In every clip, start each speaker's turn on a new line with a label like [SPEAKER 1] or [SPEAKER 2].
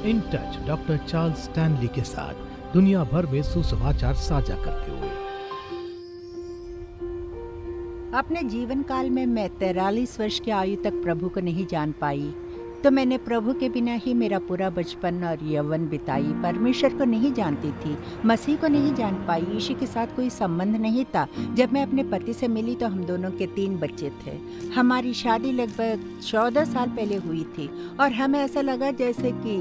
[SPEAKER 1] In touch doctor Charles Stanley के साथ दुनिया भर में सुसमाचार साझा करते हुए।
[SPEAKER 2] अपने जीवन काल में मैं 43 वर्ष की आयु तक प्रभु को नहीं जान पाई, तो मैंने प्रभु के बिना ही मेरा पूरा बचपन और यौवन बिताई। परमेश्वर को नहीं जानती थी, मसीह को नहीं जान पाई, यीशु के साथ कोई संबंध नहीं था। जब मैं अपने पति से मिली तो हम दोनों के 3 बच्चे थे। हमारी शादी लगभग 14 साल पहले हुई थी और हमें ऐसा लगा जैसे कि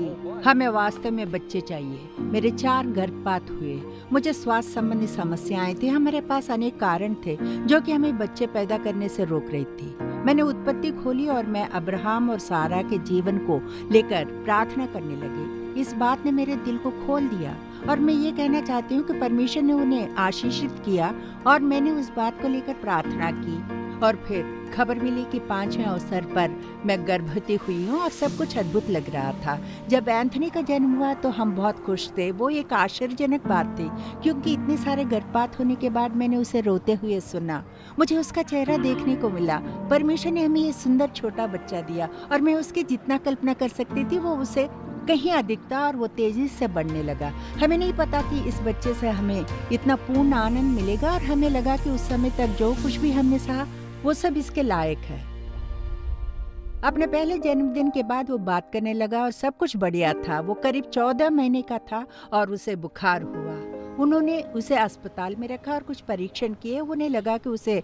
[SPEAKER 2] हमें वास्तव में बच्चे चाहिए। मेरे 4 गर्भपात हुए। मुझे स्वास्थ्य संबंधी समस्याएं थी। हमारे पास अनेक कारण थे जो कि हमें बच्चे पैदा करने से रोक रही थी। मैंने उत्पत्ति खोली और मैं अब्राहम और सारा के जीवन को लेकर प्रार्थना करने लगी। इस बात ने मेरे दिल को खोल दिया और मैं ये कहना चाहती हूँ कि परमेश्वर ने उन्हें आशीषित किया और मैंने उस बात को लेकर प्रार्थना की। और फिर खबर मिली कि 5वें अवसर पर मैं गर्भवती हुई हूँ और सब कुछ अद्भुत लग रहा था। जब एंथनी का जन्म हुआ तो हम बहुत खुश थे। वो एक आश्चर्यजनक बात थी क्योंकि इतने सारे गर्भपात होने के बाद मैंने उसे रोते हुए सुना। मुझे उसका चेहरा देखने को मिला। परमेश्वर ने हमें ये सुंदर छोटा बच्चा दिया और मैं उसकी जितना कल्पना कर सकती थी वो उसे कहीं अधिक था और वो तेजी से बढ़ने लगा। हमें नहीं पता कि इस बच्चे से हमें इतना पूर्ण आनंद मिलेगा और हमें लगा कि उस समय तक जो कुछ भी हमने सहा वो सब इसके लायक है। अपने पहले जन्मदिन के बाद वो बात करने लगा और सब कुछ बढ़िया था। वो करीब 14 महीने का था और उसे बुखार हुआ। उन्होंने उसे अस्पताल में रखा और कुछ परीक्षण किए। उन्हें लगा कि उसे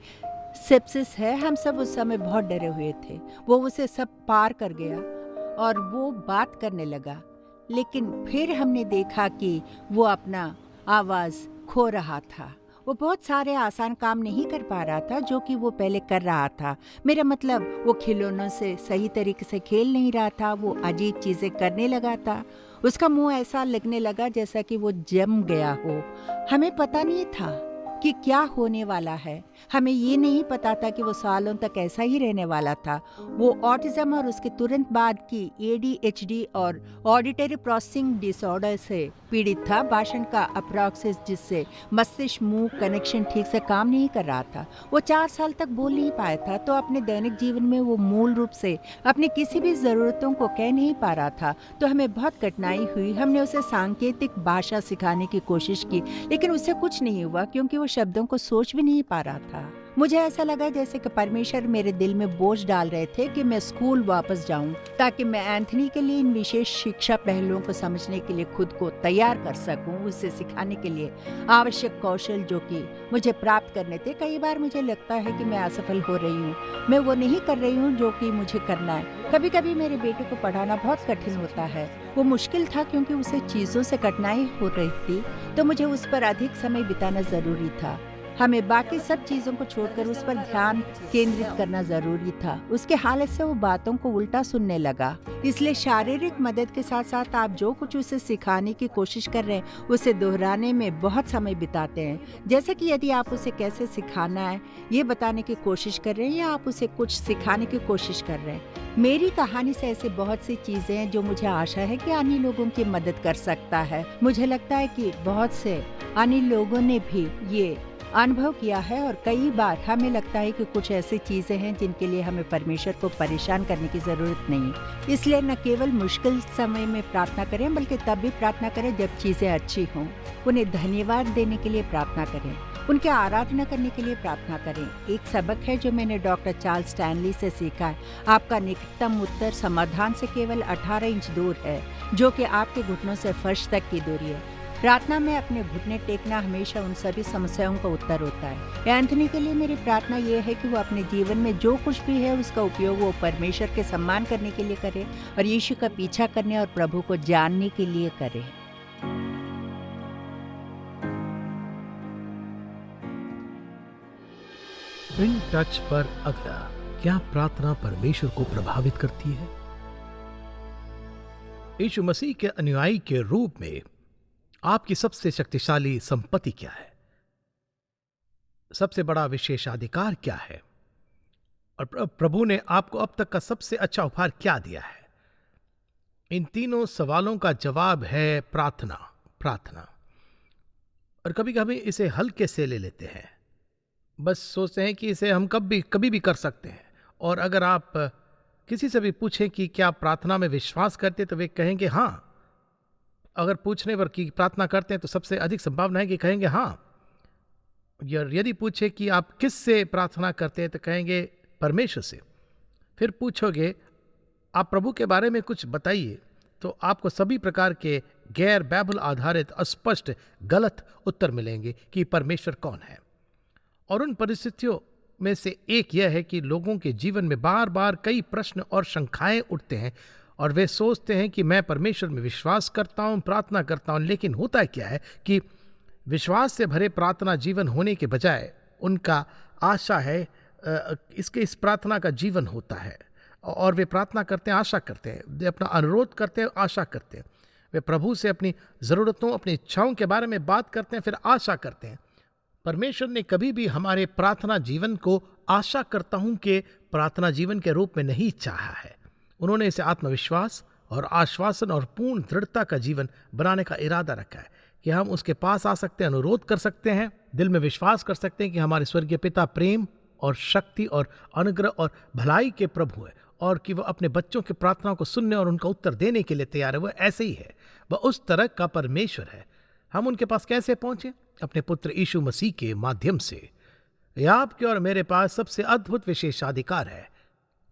[SPEAKER 2] सेप्सिस है। हम सब उस समय बहुत डरे हुए थे। वो उसे सब पार कर गया और वो बात करने लगा, लेकिन फिर हमने देखा कि वो अपना आवाज खो रहा था। वो बहुत सारे आसान काम नहीं कर पा रहा था जो कि वो पहले कर रहा था। मेरा मतलब वो खिलौनों से सही तरीके से खेल नहीं रहा था। वो अजीब चीजें करने लगा था। उसका मुंह ऐसा लगने लगा जैसा कि वो जम गया हो। हमें पता नहीं था कि क्या होने वाला है। हमें ये नहीं पता था कि वो सालों तक ऐसा ही रहने वाला था। वो ऑटिज्म और उसके तुरंत बाद की ADHD और ऑडिटरी प्रोसेसिंग डिसऑर्डर से पीड़ित था। भाषण का अप्रोक्सिस, जिससे मस्तिष्क मुंह कनेक्शन ठीक से काम नहीं कर रहा था। वो 4 साल तक बोल नहीं पाया था, तो अपने दैनिक जीवन में वो मूल रूप से अपनी किसी भी ज़रूरतों को कह नहीं पा रहा था। तो हमें बहुत कठिनाई हुई। हमने उसे सांकेतिक भाषा सिखाने की कोशिश की, लेकिन उससे कुछ नहीं हुआ क्योंकि वो शब्दों को सोच भी नहीं पा रहा था। मुझे ऐसा लगा जैसे कि परमेश्वर मेरे दिल में बोझ डाल रहे थे कि मैं स्कूल वापस जाऊं ताकि मैं एंथनी के लिए इन विशेष शिक्षा पहलुओं को समझने के लिए खुद को तैयार कर सकूं, उसे सिखाने के लिए आवश्यक कौशल जो कि मुझे प्राप्त करने थे। कई बार मुझे लगता है कि मैं असफल हो रही हूँ। मैं वो नहीं कर रही हूँ जो कि मुझे करना है। कभी कभी मेरे बेटे को पढ़ाना बहुत कठिन होता है। वो मुश्किल था क्योंकि उसे चीज़ों से कठिनाई हो रही थी, तो मुझे उस पर अधिक समय बिताना ज़रूरी था। हमें बाकी सब चीज़ों को छोड़कर उस पर ध्यान केंद्रित करना ज़रूरी था। उसके हालत से वो बातों को उल्टा सुनने लगा। इसलिए शारीरिक मदद के साथ साथ आप जो कुछ उसे सिखाने की कोशिश कर रहे हैं उसे दोहराने में बहुत समय बिताते हैं। जैसे कि यदि आप उसे कैसे सिखाना है ये बताने की कोशिश कर रहे हैं या आप उसे कुछ सिखाने की कोशिश कर रहे हैं। मेरी कहानी से ऐसे बहुत सी चीज़ें हैं जो मुझे आशा है कि अन्य लोगों की मदद कर सकता है। मुझे लगता है कि बहुत से अन्य लोगों ने भी ये अनुभव किया है और कई बार हमें लगता है कि कुछ ऐसी चीज़ें हैं जिनके लिए हमें परमेश्वर को परेशान करने की ज़रूरत नहीं। इसलिए न केवल मुश्किल समय में प्रार्थना करें बल्कि तब भी प्रार्थना करें जब चीज़ें अच्छी हों। उन्हें धन्यवाद देने के लिए प्रार्थना करें, उनके आराधना करने के लिए प्रार्थना करें। एक सबक है जो मैंने डॉक्टर चार्ल्स स्टैनली से सीखा है। आपका निकटतम उत्तर समाधान से केवल 18 इंच दूर है, जो कि आपके घुटनों से फर्श तक की दूरी है। प्रार्थना में अपने घुटने टेकना हमेशा उन सभी समस्याओं का उत्तर होता है। एंथनी के लिए मेरी प्रार्थना ये है कि वो अपने जीवन में जो कुछ भी है उसका उपयोग वो परमेश्वर के सम्मान करने के लिए करे और यीशु का पीछा करने और प्रभु को जानने के लिए करे।
[SPEAKER 1] इन टच पर अगला, क्या प्रार्थना परमेश्वर को प्रभावित करती है? यीशु मसीह के अनुयायी के रूप में आपकी सबसे शक्तिशाली संपत्ति क्या है? सबसे बड़ा विशेषाधिकार क्या है? और प्रभु ने आपको अब तक का सबसे अच्छा उपहार क्या दिया है? इन तीनों सवालों का जवाब है प्रार्थना। प्रार्थना। और कभी कभी इसे हल्के से ले लेते हैं, बस सोचते हैं कि इसे हम कभी भी कर सकते हैं। और अगर आप किसी से भी पूछें कि क्या प्रार्थना में विश्वास करते, तो वे कहेंगे हाँ, अगर पूछने पर कि प्रार्थना करते हैं तो सबसे अधिक संभावना है कि कहेंगे हाँ। यदि पूछे कि आप किस से प्रार्थना करते हैं तो कहेंगे परमेश्वर से। फिर पूछोगे आप प्रभु के बारे में कुछ बताइए, तो आपको सभी प्रकार के गैर बाइबल आधारित अस्पष्ट गलत उत्तर मिलेंगे कि परमेश्वर कौन है। और उन परिस्थितियों में से एक यह है कि लोगों के जीवन में बार बार कई प्रश्न और शंकाएं उठते हैं और वे सोचते हैं कि मैं परमेश्वर में विश्वास करता हूं, प्रार्थना करता हूं, लेकिन होता क्या है कि विश्वास से भरे प्रार्थना जीवन होने के बजाय उनका आशा है इस प्रार्थना का जीवन होता है। और वे प्रार्थना करते हैं, आशा करते हैं, वे अपना अनुरोध करते हैं, आशा करते हैं। वे प्रभु से अपनी ज़रूरतों, अपनी इच्छाओं के बारे में बात करते हैं, फिर आशा करते हैं। परमेश्वर ने कभी भी हमारे प्रार्थना जीवन को आशा करता हूं कि प्रार्थना जीवन के रूप में नहीं चाहा है। उन्होंने इसे आत्मविश्वास और आश्वासन और पूर्ण दृढ़ता का जीवन बनाने का इरादा रखा है कि हम उसके पास आ सकते हैं, अनुरोध कर सकते हैं, दिल में विश्वास कर सकते हैं कि हमारे स्वर्गीय पिता प्रेम और शक्ति और अनुग्रह और भलाई के प्रभु है और कि वह अपने बच्चों की प्रार्थनाओं को सुनने और उनका उत्तर देने के लिए तैयार है। वह ऐसे ही है, वह उस तरह का परमेश्वर है। हम उनके पास कैसे पहुंचे? अपने पुत्र यीशु मसीह के माध्यम से। यह आपके और मेरे पास सबसे अद्भुत विशेषाधिकार है,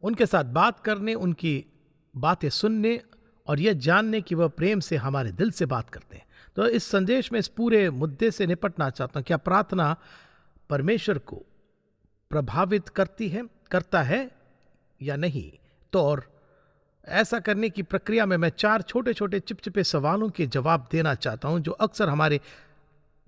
[SPEAKER 1] उनके साथ बात करने, उनकी बातें सुनने और यह जानने कि वह प्रेम से हमारे दिल से बात करते हैं। तो इस संदेश में इस पूरे मुद्दे से निपटना चाहता हूं। क्या प्रार्थना परमेश्वर को प्रभावित करता है या नहीं? तो और ऐसा करने की प्रक्रिया में मैं 4 छोटे छोटे चिपचिपे सवालों के जवाब देना चाहता हूं जो अक्सर हमारे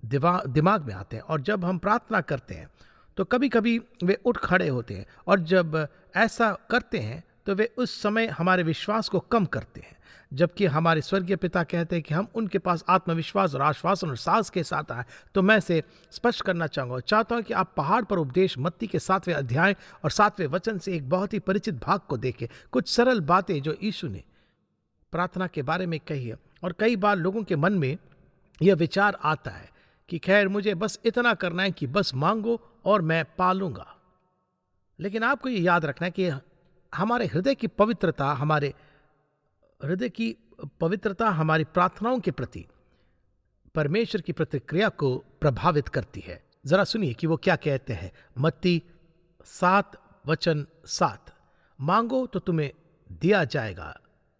[SPEAKER 1] दिमाग में आते हैं। और जब हम प्रार्थना करते हैं तो कभी कभी वे उठ खड़े होते हैं, और जब ऐसा करते हैं तो वे उस समय हमारे विश्वास को कम करते हैं, जबकि हमारे स्वर्गीय पिता कहते हैं कि हम उनके पास आत्मविश्वास और आश्वासन और साहस के साथ आए। तो मैं इसे स्पष्ट करना चाहता हूं कि आप पहाड़ पर उपदेश मत्ती के 7वें अध्याय और 7वें वचन से एक बहुत ही परिचित भाग को देखें। कुछ सरल बातें जो यीशु ने प्रार्थना के बारे में कही है। और कई बार लोगों के मन में यह विचार आता है कि खैर मुझे बस इतना करना है कि बस मांगो और मैं पालूंगा। लेकिन आपको ये याद रखना है कि हमारे हृदय की पवित्रता हमारी प्रार्थनाओं के प्रति परमेश्वर की प्रतिक्रिया को प्रभावित करती है। जरा सुनिए कि वो क्या कहते हैं। मत्ती 7:7, मांगो तो तुम्हें दिया जाएगा,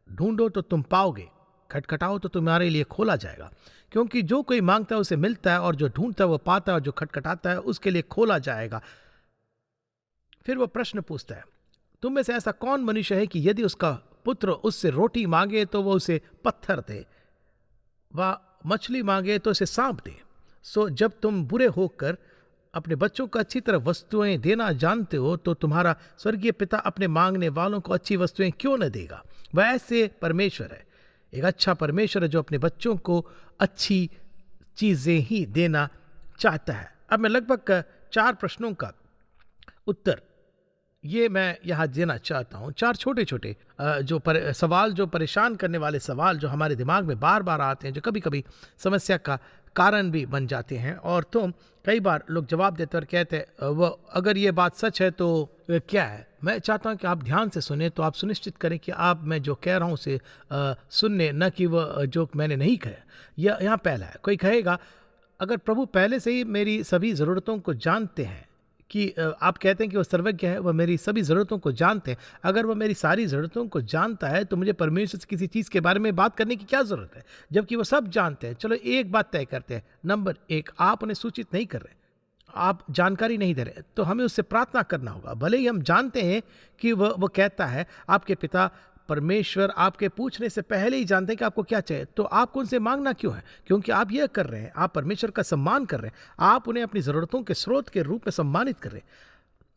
[SPEAKER 1] ढूंढो तो तुम पाओगे, खटखटाओ तो तुम्हारे लिए खोला जाएगा। क्योंकि जो कोई मांगता है उसे मिलता है, और जो ढूंढता है वो पाता है, और जो खटखटाता है उसके लिए खोला जाएगा। फिर वो प्रश्न पूछता है, तुम में से ऐसा कौन मनुष्य है कि यदि उसका पुत्र उससे रोटी मांगे तो वो उसे पत्थर दे, व मछली मांगे तो उसे सांप दे? सो जब तुम बुरे होकर अपने बच्चों को अच्छी तरह वस्तुएं देना जानते हो, तो तुम्हारा स्वर्गीय पिता अपने मांगने वालों को अच्छी वस्तुएं क्यों न देगा? वह ऐसे परमेश्वर है, एक अच्छा परमेश्वर है जो अपने बच्चों को अच्छी चीजें ही देना चाहता है। अब मैं लगभग 4 प्रश्नों का उत्तर ये मैं यहाँ देना चाहता हूँ। 4 छोटे छोटे सवाल, जो परेशान करने वाले सवाल जो हमारे दिमाग में बार बार आते हैं, जो कभी कभी समस्या का कारण भी बन जाते हैं। और तो कई बार लोग जवाब देते और कहते हैं वो अगर ये बात सच है तो क्या है? मैं चाहता हूँ कि आप ध्यान से सुने, तो आप सुनिश्चित करें कि आप मैं जो कह रहा हूँ उसे सुनने, न कि वह जो मैंने नहीं कहा। यहाँ पहला है, कोई कहेगा अगर प्रभु पहले से ही मेरी सभी ज़रूरतों को जानते हैं, कि आप कहते हैं कि वह सर्वज्ञ है, वह मेरी सभी ज़रूरतों को जानते हैं। अगर वह मेरी सारी ज़रूरतों को जानता है तो मुझे परमेश्वर से किसी चीज़ के बारे में बात करने की क्या ज़रूरत है, जबकि वह सब जानते हैं। चलो एक बात तय करते हैं। नंबर 1, आप उन्हें सूचित नहीं कर रहे, आप जानकारी नहीं दे रहे, तो हमें उससे प्रार्थना करना होगा। भले ही हम जानते हैं कि वह कहता है, आपके पिता परमेश्वर आपके पूछने से पहले ही जानते हैं कि आपको क्या चाहिए, तो आपको उनसे मांगना क्यों है? क्योंकि आप यह कर रहे हैं, आप परमेश्वर का सम्मान कर रहे हैं, आप उन्हें अपनी ज़रूरतों के स्रोत के रूप में सम्मानित कर रहे हैं,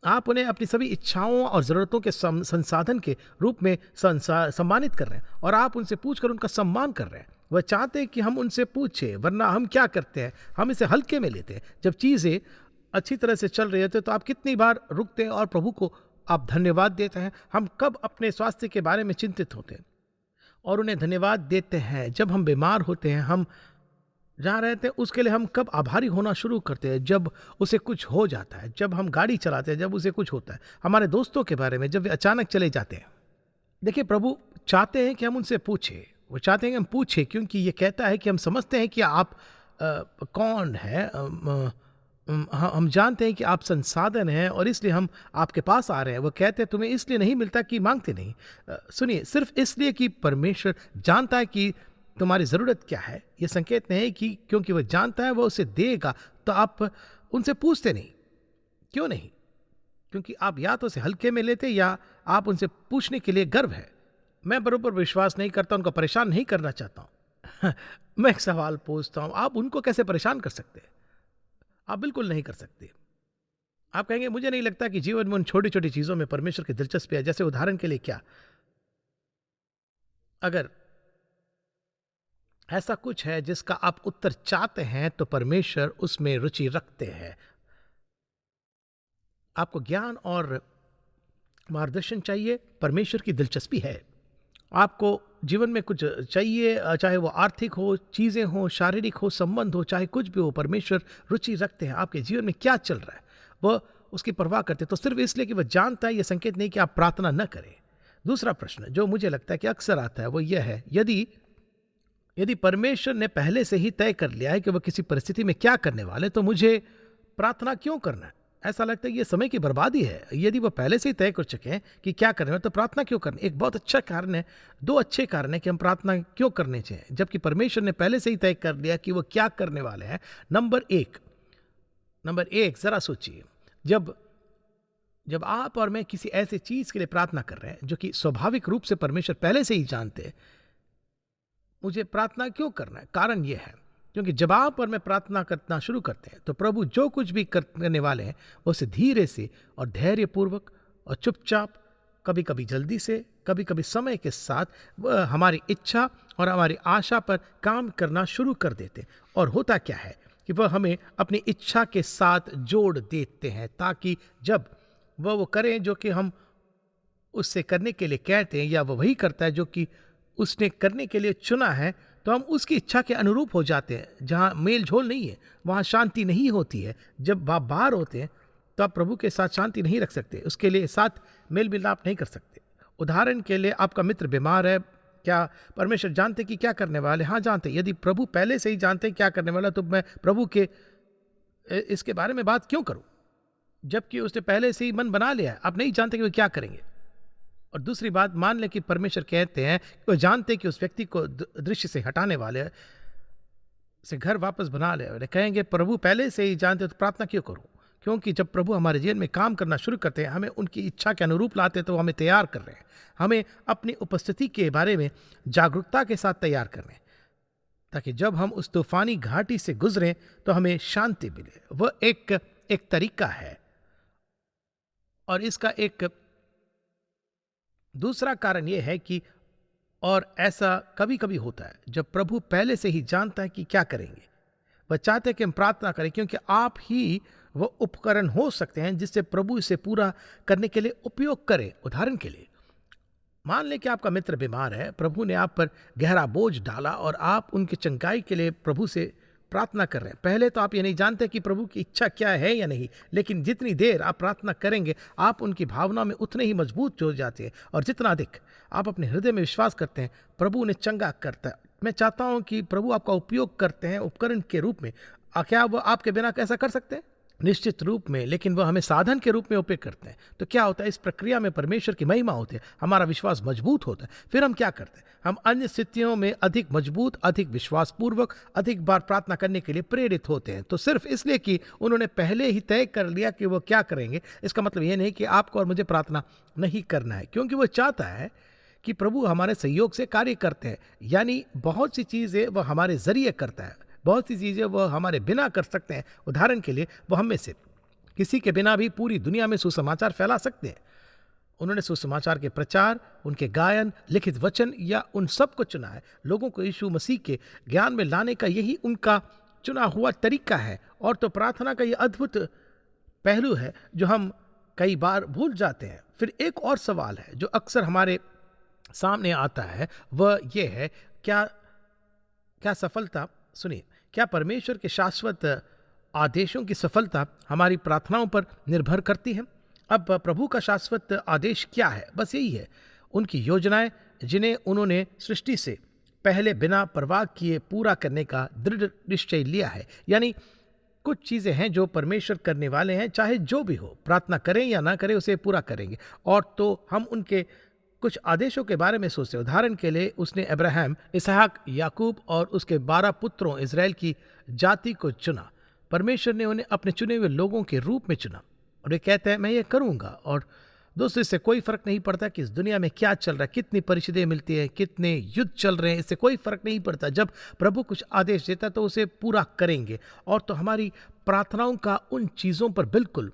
[SPEAKER 1] आप उन्हें अपनी सभी इच्छाओं और ज़रूरतों के संसाधन के रूप में सम्मानित कर रहे हैं, और आप उनसे पूछकर उनका सम्मान कर रहे हैं। वह चाहते हैं कि हम उनसे पूछें, वरना हम क्या करते हैं, हम इसे हल्के में लेते हैं। जब चीज़ें अच्छी तरह से चल रही होती है तो आप कितनी बार रुकते हैं और प्रभु को आप धन्यवाद देते हैं? हम कब अपने स्वास्थ्य के बारे में चिंतित होते हैं और उन्हें धन्यवाद देते हैं? जब हम बीमार होते हैं, हम जहाँ रहते हैं उसके लिए हम कब आभारी होना शुरू करते हैं? जब उसे कुछ हो जाता है, जब हम गाड़ी चलाते हैं, जब उसे कुछ होता है। हमारे दोस्तों के बारे में जब वे अचानक चले जाते हैं। देखिए, प्रभु चाहते हैं कि हम उनसे पूछें, वो चाहते हैं कि हम पूछें, क्योंकि ये कहता है कि हम समझते हैं कि आप कौन है, हम जानते हैं कि आप संसाधन हैं और इसलिए हम आपके पास आ रहे हैं। वो कहते हैं तुम्हें इसलिए नहीं मिलता कि मांगते नहीं। सुनिए, सिर्फ इसलिए कि परमेश्वर जानता है कि तुम्हारी ज़रूरत क्या है, ये संकेत नहीं है कि क्योंकि वो जानता है वो उसे देगा तो आप उनसे पूछते नहीं। क्यों नहीं? क्योंकि आप या तो उसे हल्के में लेते या आप उनसे पूछने के लिए गर्व है। मैं बराबर विश्वास नहीं करता, उनको परेशान नहीं करना चाहता हूँ। मैं एक सवाल पूछता हूँ, आप उनको कैसे परेशान कर सकते हैं? आप बिल्कुल नहीं कर सकते। आप कहेंगे मुझे नहीं लगता कि जीवन में उन छोटी छोटी चीज़ों में परमेश्वर की दिलचस्पी है। जैसे उदाहरण के लिए क्या, अगर ऐसा कुछ है जिसका आप उत्तर चाहते हैं तो परमेश्वर उसमें रुचि रखते हैं। आपको ज्ञान और मार्गदर्शन चाहिए, परमेश्वर की दिलचस्पी है। आपको जीवन में कुछ चाहिए, चाहे वो आर्थिक हो, चीज़ें हो, शारीरिक हो, संबंध हो, चाहे कुछ भी हो, परमेश्वर रुचि रखते हैं। आपके जीवन में क्या चल रहा है वह उसकी परवाह करते हैं। तो सिर्फ इसलिए कि वह जानता है, यह संकेत नहीं कि आप प्रार्थना न करें। दूसरा प्रश्न जो मुझे लगता है कि अक्सर आता है वो यह है, यदि परमेश्वर ने पहले से ही तय कर लिया है कि वह किसी परिस्थिति में क्या करने वाले, तो मुझे प्रार्थना क्यों करना है? ऐसा लगता है कि यह समय की बर्बादी है। यदि वह पहले से ही तय कर चुके हैं कि क्या करने वाले, तो प्रार्थना क्यों करनी? एक बहुत अच्छा कारण है, दो अच्छे कारण है कि हम प्रार्थना क्यों करने चाहिए, जबकि परमेश्वर ने पहले से ही तय कर लिया कि वह क्या करने वाले हैं। नंबर एक, जरा सोचिए, जब आप और मैं किसी ऐसे चीज के लिए प्रार्थना कर रहे हैं जो कि स्वाभाविक रूप से परमेश्वर पहले से ही जानते हैं, मुझे प्रार्थना क्यों करना है? कारण यह है क्योंकि जब आप और मैं प्रार्थना करना शुरू करते हैं तो प्रभु जो कुछ भी करने वाले हैं वो उसे धीरे से और धैर्यपूर्वक और चुपचाप, कभी कभी जल्दी से, कभी कभी समय के साथ, वह हमारी इच्छा और हमारी आशा पर काम करना शुरू कर देते हैं। और होता क्या है कि वह हमें अपनी इच्छा के साथ जोड़ देते हैं, ताकि जब वह वो करें जो कि हम उससे करने के लिए कहते हैं, या वह वही करता है जो कि उसने करने के लिए चुना है, तो हम उसकी इच्छा के अनुरूप हो जाते हैं। जहाँ मेल झोल नहीं है वहाँ शांति नहीं होती है। जब आप बाहर होते हैं तो आप प्रभु के साथ शांति नहीं रख सकते, उसके लिए साथ मेल मिलाप नहीं कर सकते। उदाहरण के लिए, आपका मित्र बीमार है, क्या परमेश्वर जानते कि क्या करने वाले? हाँ, जानते। यदि प्रभु पहले से ही जानते क्या करने वाला, तो मैं प्रभु के इसके बारे में बात क्यों करूं, जबकि उसने पहले से ही मन बना लिया है। आप नहीं जानते कि वे क्या करेंगे। और दूसरी बात, मान लें कि परमेश्वर कहते हैं कि वो जानते कि उस व्यक्ति को दृश्य से हटाने वाले से घर वापस बना ले, कहेंगे प्रभु पहले से ही जानते, तो प्रार्थना क्यों करूं? क्योंकि जब प्रभु हमारे जीवन में काम करना शुरू करते हैं, हमें उनकी इच्छा के अनुरूप लाते हैं, तो हमें तैयार कर रहे हैं, हमें अपनी उपस्थिति के बारे में जागरूकता के साथ तैयार कर रहे हैं, ताकि जब हम उस तूफानी घाटी से गुजरें तो हमें शांति मिले। वह एक तरीका है। और इसका एक दूसरा कारण यह है कि, और ऐसा कभी कभी होता है जब प्रभु पहले से ही जानता है कि क्या करेंगे, वह चाहते हैं कि हम प्रार्थना करें, क्योंकि आप ही वह उपकरण हो सकते हैं जिससे प्रभु इसे पूरा करने के लिए उपयोग करें। उदाहरण के लिए, मान लें कि आपका मित्र बीमार है, प्रभु ने आप पर गहरा बोझ डाला और आप उनकी चंगाई के लिए प्रभु से प्रार्थना कर रहे हैं। पहले तो आप ये नहीं जानते कि प्रभु की इच्छा क्या है या नहीं, लेकिन जितनी देर आप प्रार्थना करेंगे, आप उनकी भावना में उतने ही मजबूत हो जाते हैं, और जितना अधिक आप अपने हृदय में विश्वास करते हैं, प्रभु उन्हें चंगा करता है। मैं चाहता हूं कि प्रभु आपका उपयोग करते हैं उपकरण के रूप में। क्या वह आपके बिना कैसा कर सकते हैं? निश्चित रूप में, लेकिन वह हमें साधन के रूप में उपयोग करते हैं। तो क्या होता है, इस प्रक्रिया में परमेश्वर की महिमा होती है, हमारा विश्वास मजबूत होता है। फिर हम क्या करते हैं? हम अन्य स्थितियों में अधिक मजबूत, अधिक विश्वासपूर्वक, अधिक बार प्रार्थना करने के लिए प्रेरित होते हैं। तो सिर्फ इसलिए कि उन्होंने पहले ही तय कर लिया कि वो क्या करेंगे, इसका मतलब यह नहीं कि आपको और मुझे प्रार्थना नहीं करना है, क्योंकि वो चाहता है कि प्रभु हमारे सहयोग से कार्य करते हैं। यानी बहुत सी चीज़ें वह हमारे जरिए करता है, बहुत सी चीज़ें वह हमारे बिना कर सकते हैं। उदाहरण के लिए, वह हम में से किसी के बिना भी पूरी दुनिया में सुसमाचार फैला सकते हैं। उन्होंने सुसमाचार के प्रचार, उनके गायन, लिखित वचन या उन सब को चुना है। लोगों को यीशु मसीह के ज्ञान में लाने का यही उनका चुना हुआ तरीका है। और तो प्रार्थना का यह अद्भुत पहलू है जो हम कई बार भूल जाते हैं। फिर एक और सवाल है जो अक्सर हमारे सामने आता है, वह यह है, क्या सफलता, सुनिए, क्या परमेश्वर के शाश्वत आदेशों की सफलता हमारी प्रार्थनाओं पर निर्भर करती है? अब प्रभु का शाश्वत आदेश क्या है? बस यही है, उनकी योजनाएं जिन्हें उन्होंने सृष्टि से पहले बिना परवाह किए पूरा करने का दृढ़ निश्चय लिया है। यानी कुछ चीज़ें हैं जो परमेश्वर करने वाले हैं, चाहे जो भी हो, प्रार्थना करें या ना करें, उसे पूरा करेंगे। और तो हम उनके कुछ आदेशों के बारे में सोचते हैं। उदाहरण के लिए उसने अब्राहम, इसहाक, याकूब और उसके 12 पुत्रों इज़राइल की जाति को चुना। परमेश्वर ने उन्हें अपने चुने हुए लोगों के रूप में चुना और वे कहते हैं मैं ये करूँगा। और दोस्तों, इससे कोई फर्क नहीं पड़ता कि इस दुनिया में क्या चल रहा है, कितनी परिस्थितियाँ मिलती है, कितने युद्ध चल रहे हैं, इससे कोई फर्क नहीं पड़ता। जब प्रभु कुछ आदेश देता है तो उसे पूरा करेंगे। और तो हमारी प्रार्थनाओं का उन चीज़ों पर बिल्कुल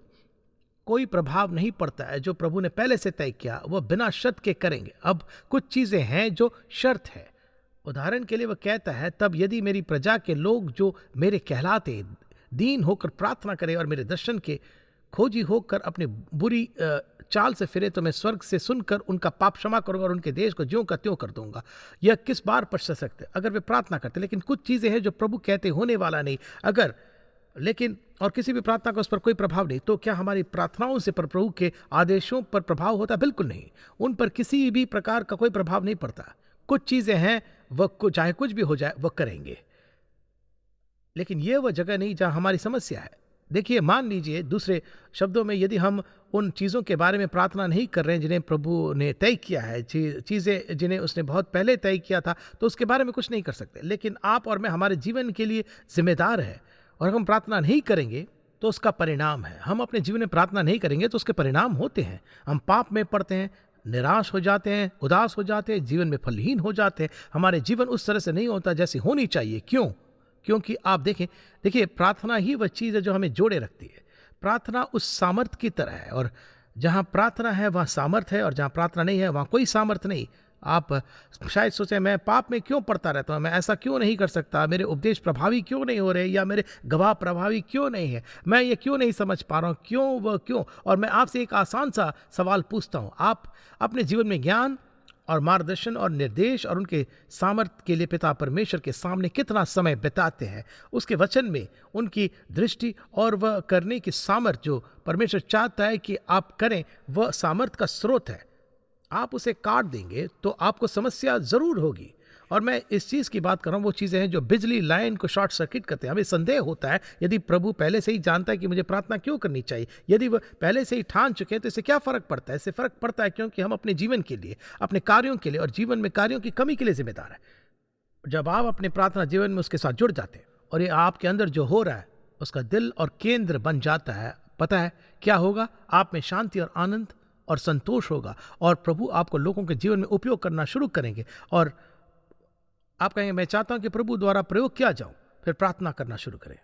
[SPEAKER 1] कोई प्रभाव नहीं पड़ता है जो प्रभु ने पहले से तय किया, वह बिना शर्त के करेंगे। अब कुछ चीज़ें हैं जो शर्त है। उदाहरण के लिए वह कहता है, तब यदि मेरी प्रजा के लोग जो मेरे कहलाते दीन होकर प्रार्थना करें और मेरे दर्शन के खोजी होकर अपनी बुरी चाल से फिरे, तो मैं स्वर्ग से सुनकर उनका पाप क्षमा करूंगा और उनके देश को ज्यों का त्यों कर दूंगा। यह किस बार पश्चात सकते अगर वे प्रार्थना करते। लेकिन कुछ चीज़ें हैं जो प्रभु कहते होने वाला नहीं, अगर लेकिन और किसी भी प्रार्थना का उस पर कोई प्रभाव नहीं, तो क्या हमारी प्रार्थनाओं से पर प्रभु के आदेशों पर प्रभाव होता? बिल्कुल नहीं। उन पर किसी भी प्रकार का कोई प्रभाव नहीं पड़ता। कुछ चीज़ें हैं वह चाहे कुछ भी हो जाए वह करेंगे, लेकिन यह वह जगह नहीं जहां हमारी समस्या है। देखिए, मान लीजिए दूसरे शब्दों में, यदि हम उन चीज़ों के बारे में प्रार्थना नहीं कर रहे हैं जिन्हें प्रभु ने तय किया है, चीज़ें जिन्हें उसने बहुत पहले तय किया था, तो उसके बारे में कुछ नहीं कर सकते। लेकिन आप और मैं हमारे जीवन के लिए जिम्मेदार है, और हम प्रार्थना नहीं करेंगे तो उसका परिणाम है। हम अपने जीवन में प्रार्थना नहीं करेंगे तो उसके परिणाम होते हैं। हम पाप में पड़ते हैं, निराश हो जाते हैं, उदास हो जाते हैं, जीवन में फलहीन हो जाते हैं। हमारे जीवन उस तरह से नहीं होता जैसी होनी चाहिए। क्यों? क्योंकि आप देखिए, प्रार्थना ही वह चीज़ है जो हमें जोड़े रखती है। प्रार्थना उस सामर्थ की तरह है, और जहाँ प्रार्थना है वहाँ सामर्थ है, और जहाँ प्रार्थना नहीं है वहाँ कोई सामर्थ नहीं। आप शायद सोचें, मैं पाप में क्यों पड़ता रहता हूँ, मैं ऐसा क्यों नहीं कर सकता, मेरे उपदेश प्रभावी क्यों नहीं हो रहे, या मेरे गवाह प्रभावी क्यों नहीं है, मैं ये क्यों नहीं समझ पा रहा हूँ, क्यों। और मैं आपसे एक आसान सा सवाल पूछता हूँ, आप अपने जीवन में ज्ञान और मार्गदर्शन और निर्देश और उनके सामर्थ्य के लिए पिता परमेश्वर के सामने कितना समय बिताते हैं? उसके वचन में उनकी दृष्टि और वह करने की सामर्थ्य जो परमेश्वर चाहता है कि आप करें, वह सामर्थ्य का स्रोत है। आप उसे काट देंगे तो आपको समस्या ज़रूर होगी। और मैं इस चीज़ की बात कर रहा हूँ, वो चीज़ें हैं जो बिजली लाइन को शॉर्ट सर्किट करते हैं। हमें संदेह होता है, यदि प्रभु पहले से ही जानता है कि मुझे प्रार्थना क्यों करनी चाहिए, यदि वह पहले से ही ठान चुके हैं, तो इससे क्या फ़र्क पड़ता है? इससे फ़र्क पड़ता है क्योंकि हम अपने जीवन के लिए, अपने कार्यों के लिए और जीवन में कार्यों की कमी के लिए जिम्मेदार है। जब आप अपने प्रार्थना जीवन में उसके साथ जुड़ जाते हैं और ये आपके अंदर जो हो रहा है उसका दिल और केंद्र बन जाता है, पता है क्या होगा? आप में शांति और आनंद और संतोष होगा, और प्रभु आपको लोगों के जीवन में उपयोग करना शुरू करेंगे। और आप कहेंगे, मैं चाहता हूं कि प्रभु द्वारा प्रयोग किया जाऊं, फिर प्रार्थना करना शुरू करें।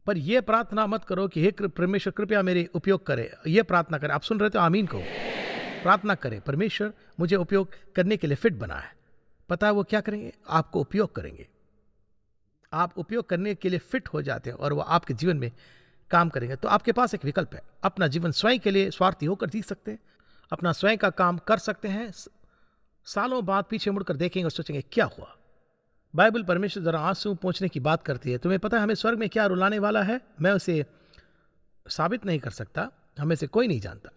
[SPEAKER 1] पर यह प्रार्थना मत करो कि हे परमेश्वर कृपया मेरे उपयोग करे। यह प्रार्थना करें, आप सुन रहे थे, आमीन कहो। प्रार्थना करें, परमेश्वर मुझे उपयोग करने के लिए फिट बना है। पता है वो क्या करेंगे? आपको उपयोग करेंगे। आप उपयोग करने के लिए फिट हो जाते हैं और वो आपके जीवन में काम करेंगे। तो आपके पास एक विकल्प है। अपना जीवन स्वयं के लिए स्वार्थी होकर जी सकते हैं, अपना स्वयं का काम कर सकते हैं। सालों बाद पीछे मुड़कर देखेंगे और सोचेंगे क्या हुआ। बाइबल परमेश्वर जरा आंसू पोंछने की बात करती है। तुम्हें पता है हमें स्वर्ग में क्या रुलाने वाला है? मैं उसे साबित नहीं कर सकता, हमें से कोई नहीं जानता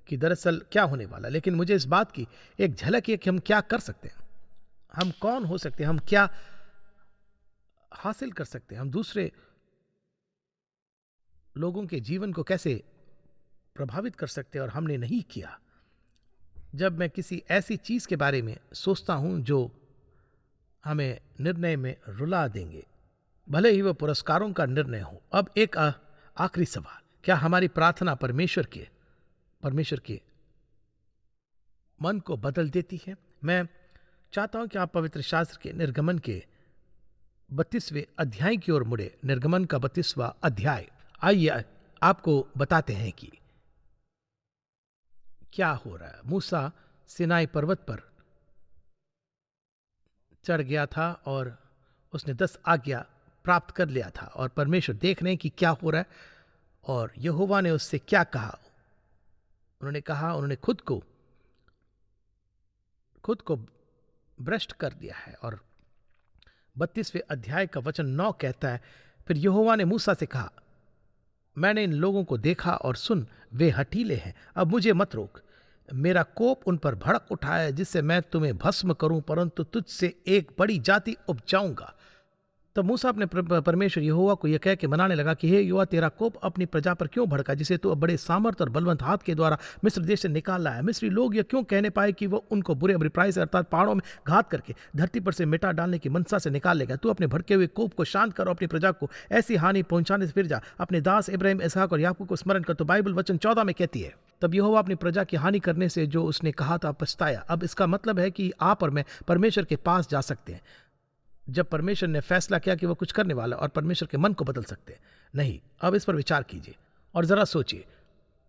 [SPEAKER 1] कि दरअसल क्या होने वाला, लेकिन मुझे इस बात की एक झलक है कि हम क्या कर सकते हैं, हम कौन हो सकते हैं, हम क्या हासिल कर सकते हैं, हम दूसरे लोगों के जीवन को कैसे प्रभावित कर सकते हैं, और हमने नहीं किया। जब मैं किसी ऐसी चीज के बारे में सोचता हूं जो हमें निर्णय में रुला देंगे, भले ही वह पुरस्कारों का निर्णय हो। अब एक आखिरी सवाल, क्या हमारी प्रार्थना परमेश्वर के मन को बदल देती है? मैं चाहता हूं कि आप पवित्र शास्त्र के निर्गमन के 32वें अध्याय की ओर मुड़े। निर्गमन का 32वां अध्याय। आइए आपको बताते हैं कि क्या हो रहा है। मूसा सिनाई पर्वत पर चढ़ गया था और उसने 10 आज्ञा प्राप्त कर लिया था, और परमेश्वर देख रहे हैं कि क्या हो रहा है। और यहोवा ने उससे क्या कहा? उन्होंने खुद को भ्रष्ट कर दिया है। और 32वें अध्याय का वचन 9 कहता है, फिर यहोवा ने मूसा से कहा, मैंने इन लोगों को देखा और सुन, वे हठीले हैं। अब मुझे मत रोक, मेरा कोप उन पर भड़क उठा है, जिससे मैं तुम्हें भस्म करूं, परंतु तुझसे एक बड़ी जाति उपजाऊंगा। तब मूसा अपने परमेश्वर यहोवा को यह कह के मनाने लगा कि हे यहोवा, तेरा कोप अपनी प्रजा पर क्यों भड़का, जिसे तू अब बड़े सामर्थ और बलवंत हाथ के द्वारा मिस्र देश से निकाल लाया है। मिस्री लोग यह क्यों कहने पाए कि वो उनको बुरे अभिप्राय से अर्थात पहाड़ों में घात करके धरती पर से मिटा डालने की मनसा से निकाल लेगा। तू अपने भड़के हुए कोप को शांत कर और अपनी प्रजा को ऐसी हानि पहुंचाने से फिर जा। अपने दास इब्राहिम, इसहाक और याकूब को स्मरण कर। तो बाइबल वचन 14 में कहती है, तब यहोवा अपनी प्रजा की हानि करने से जो उसने कहा था पछताया। अब इसका मतलब है कि आप और मैं परमेश्वर के पास जा सकते हैं जब परमेश्वर ने फैसला किया कि वो कुछ करने वाला, और परमेश्वर के मन को बदल सकते हैं। नहीं, अब इस पर विचार कीजिए और जरा सोचिए,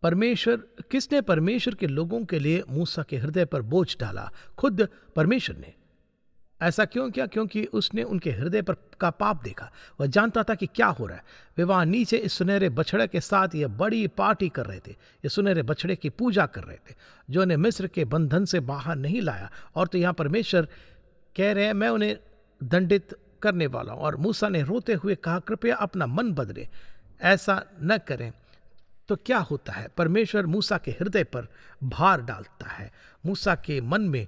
[SPEAKER 1] किसने परमेश्वर के लोगों के लिए मूसा के हृदय पर बोझ डाला? खुद परमेश्वर ने। ऐसा क्यों किया? क्योंकि उसने उनके हृदय पर का पाप देखा। वह जानता था कि क्या हो रहा है। वे वहां नीचे इस सुनहरे बछड़े के साथ यह बड़ी पार्टी कर रहे थे। ये सुनहरे बछड़े की पूजा कर रहे थे जो उन्हें मिस्र के बंधन से बाहर नहीं लाया। और तो यहाँ परमेश्वर कह रहे हैं, मैं उन्हें दंडित करने वाला हूं। और मूसा ने रोते हुए कहा, कृपया अपना मन बदले, ऐसा न करें। तो क्या होता है? परमेश्वर मूसा के हृदय पर भार डालता है। मूसा के मन में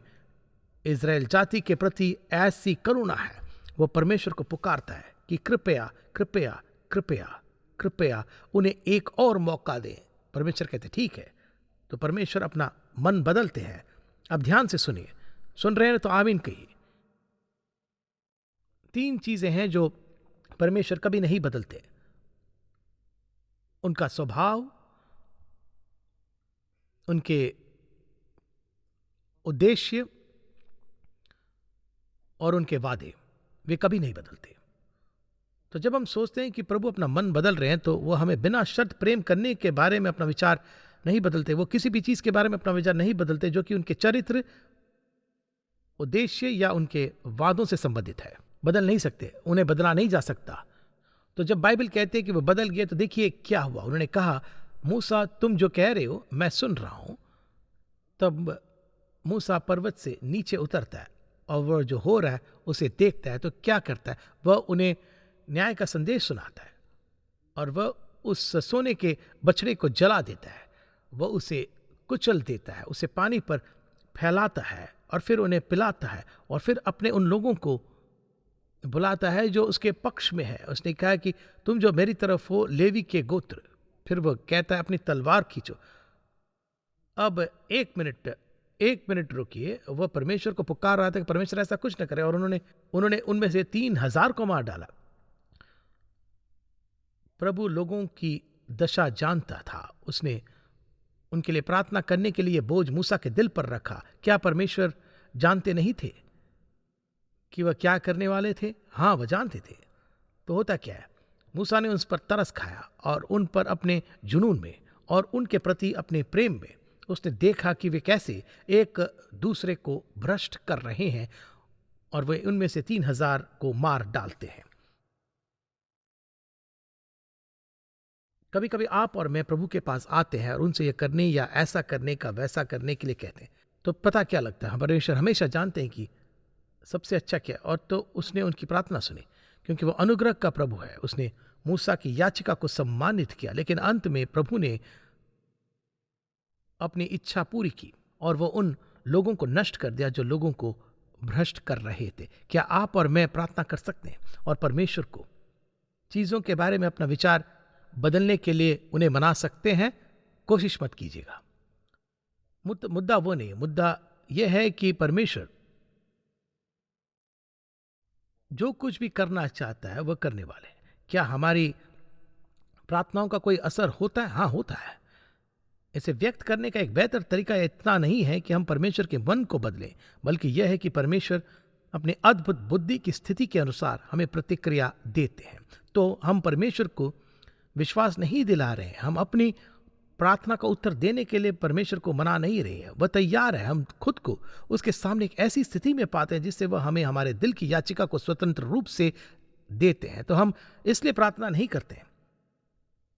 [SPEAKER 1] इज़राइल जाति के प्रति ऐसी करुणा है, वो परमेश्वर को पुकारता है कि कृपया कृपया कृपया कृपया उन्हें एक और मौका दें। परमेश्वर कहते ठीक है। तो परमेश्वर अपना मन बदलते हैं। अब ध्यान से सुनिए, सुन रहे हैं तो आमीन कहिए। 3 चीजें हैं जो परमेश्वर कभी नहीं बदलते: उनका स्वभाव, उनके उद्देश्य और उनके वादे। वे कभी नहीं बदलते। तो जब हम सोचते हैं कि प्रभु अपना मन बदल रहे हैं, तो वो हमें बिना शर्त प्रेम करने के बारे में अपना विचार नहीं बदलते। वो किसी भी चीज के बारे में अपना विचार नहीं बदलते जो कि उनके चरित्र, उद्देश्य या उनके वादों से संबंधित है। बदल नहीं सकते, उन्हें बदला नहीं जा सकता। तो जब बाइबल कहते हैं कि वो बदल गए, तो देखिए क्या हुआ। उन्होंने कहा, मूसा तुम जो कह रहे हो मैं सुन रहा हूं। तब मूसा पर्वत से नीचे उतरता है और वह जो हो रहा है उसे देखता है। तो क्या करता है? वह उन्हें न्याय का संदेश सुनाता है और वह उस सोने के बछड़े को जला देता है। वह उसे कुचल देता है, उसे पानी पर फैलाता है और फिर उन्हें पिलाता है और फिर अपने उन लोगों को बुलाता है जो उसके पक्ष में है। उसने कहा कि तुम जो मेरी तरफ हो, लेवी के गोत्र। फिर वह कहता है अपनी तलवार खींचो। अब एक मिनट रुकिए। वह परमेश्वर को पुकार रहा था कि परमेश्वर ऐसा कुछ न करे, और उन्होंने उनमें से 3000 को मार डाला। प्रभु लोगों की दशा जानता था। उसने उनके लिए प्रार्थना करने के लिए बोझ मूसा के दिल पर रखा। क्या परमेश्वर जानते नहीं थे कि वह क्या करने वाले थे? हाँ, वह जानते थे। तो होता क्या है, मूसा ने उन पर तरस खाया और उन पर अपने जुनून में और उनके प्रति अपने प्रेम में उसने देखा कि वे कैसे एक दूसरे को भ्रष्ट कर रहे हैं, और वे उनमें से 3000 को मार डालते हैं। कभी कभी आप और मैं प्रभु के पास आते हैं और उनसे यह करने या ऐसा करने का वैसा करने के लिए कहते हैं। तो पता क्या लगता है, परमेश्वर हमेशा जानते हैं कि सबसे अच्छा क्या। और तो उसने उनकी प्रार्थना सुनी, क्योंकि वह अनुग्रह का प्रभु है। उसने मूसा की याचिका को सम्मानित किया, लेकिन अंत में प्रभु ने अपनी इच्छा पूरी की और वो उन लोगों को नष्ट कर दिया जो लोगों को भ्रष्ट कर रहे थे। क्या आप और मैं प्रार्थना कर सकते हैं और परमेश्वर को चीजों के बारे में अपना विचार बदलने के लिए उन्हें मना सकते हैं? कोशिश मत कीजिएगा। मुद्दा वो नहीं, मुद्दा यह है कि परमेश्वर जो कुछ भी करना चाहता है वह करने वाले हैं। क्या हमारी प्रार्थनाओं का कोई असर होता है? हाँ, होता है। इसे व्यक्त करने का एक बेहतर तरीका इतना नहीं है कि हम परमेश्वर के मन को बदलें, बल्कि यह है कि परमेश्वर अपने अद्भुत बुद्धि की स्थिति के अनुसार हमें प्रतिक्रिया देते हैं। तो हम परमेश्वर को विश्वास नहीं दिला रहे हैं, हम अपनी प्रार्थना का उत्तर देने के लिए परमेश्वर को मना नहीं रहे हैं। वह तैयार है। हम खुद को उसके सामने एक ऐसी स्थिति में पाते हैं जिससे वह हमें हमारे दिल की याचिका को स्वतंत्र रूप से देते हैं। तो हम इसलिए प्रार्थना नहीं करते हैं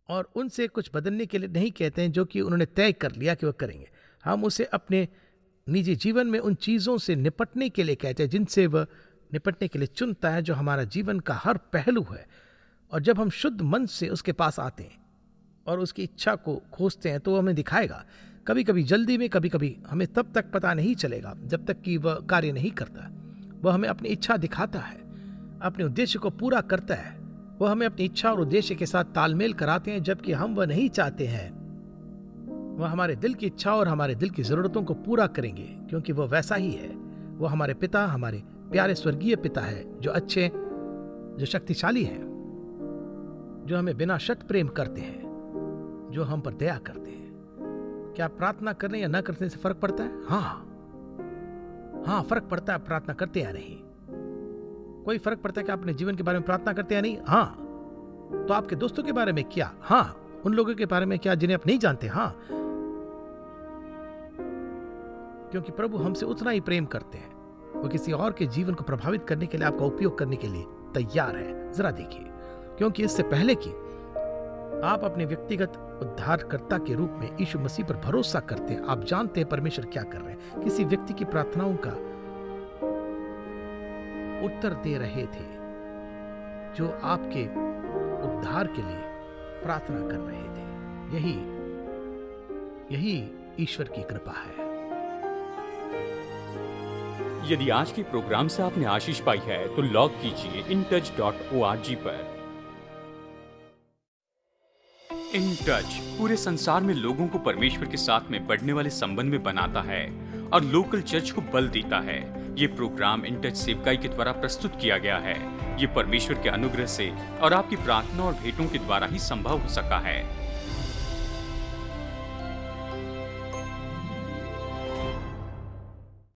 [SPEAKER 1] और उनसे कुछ बदलने के लिए नहीं कहते हैं जो कि उन्होंने तय कर लिया कि वह करेंगे। हम उसे अपने निजी जीवन में उन चीज़ों से निपटने के लिए कहते हैं जिनसे वह निपटने के लिए चुनता है, जो हमारा जीवन का हर पहलू है। और जब हम शुद्ध मन से उसके पास आते हैं और उसकी इच्छा को खोजते हैं, तो वो हमें दिखाएगा कभी कभी जल्दी में, कभी कभी हमें तब तक पता नहीं चलेगा जब तक कि वह कार्य नहीं करता। वह हमें अपनी इच्छा दिखाता है, अपने उद्देश्य को पूरा करता है। वह हमें अपनी इच्छा और उद्देश्य के साथ तालमेल कराते हैं जबकि हम वह नहीं चाहते हैं। वह हमारे दिल की इच्छा और हमारे दिल की जरूरतों को पूरा करेंगे क्योंकि वह वैसा ही है। वह हमारे पिता, हमारे प्यारे स्वर्गीय पिता है, जो अच्छे, जो शक्तिशाली हैं, जो हमें बिना शर्त प्रेम करते हैं, जो हम पर दया करते हैं। क्या प्रार्थना करने या न करने से फर्क पड़ता है? हाँ, फर्क पड़ता है प्रार्थना करते या नहीं। कोई फर्क पड़ता है कि आप अपने जीवन के बारे में प्रार्थना करते या नहीं? हाँ। तो आपके दोस्तों के बारे में क्या? हाँ। उन लोगों के बारे में क्या जिन्हें आप नहीं जानते? हाँ, क्योंकि प्रभु हमसे उतना ही प्रेम करते हैं। वो किसी और के जीवन को प्रभावित करने के लिए, आपका उपयोग करने के लिए तैयार है। जरा देखिए, क्योंकि इससे पहले कि आप अपने व्यक्तिगत उद्धारकर्ता के रूप में यीशु मसीह पर भरोसा करते हैं, आप जानते हैं परमेश्वर क्या कर रहे हैं। किसी व्यक्ति की प्रार्थनाओं का उत्तर दे रहे थे जो आपके उद्धार के लिए प्रार्थना कर रहे थे। यही ईश्वर की कृपा है।
[SPEAKER 3] यदि आज के प्रोग्राम से आपने आशीष पाई है तो लॉग कीजिए intouch.org पर। इन टच पूरे संसार में लोगों को परमेश्वर के साथ में बढ़ने वाले संबंध में बनाता है और लोकल चर्च को बल देता है। ये प्रोग्राम इन टच सेवकाई के द्वारा प्रस्तुत किया गया है। ये परमेश्वर के अनुग्रह से और आपकी प्रार्थना और भेंटों के द्वारा ही संभव हो सका है।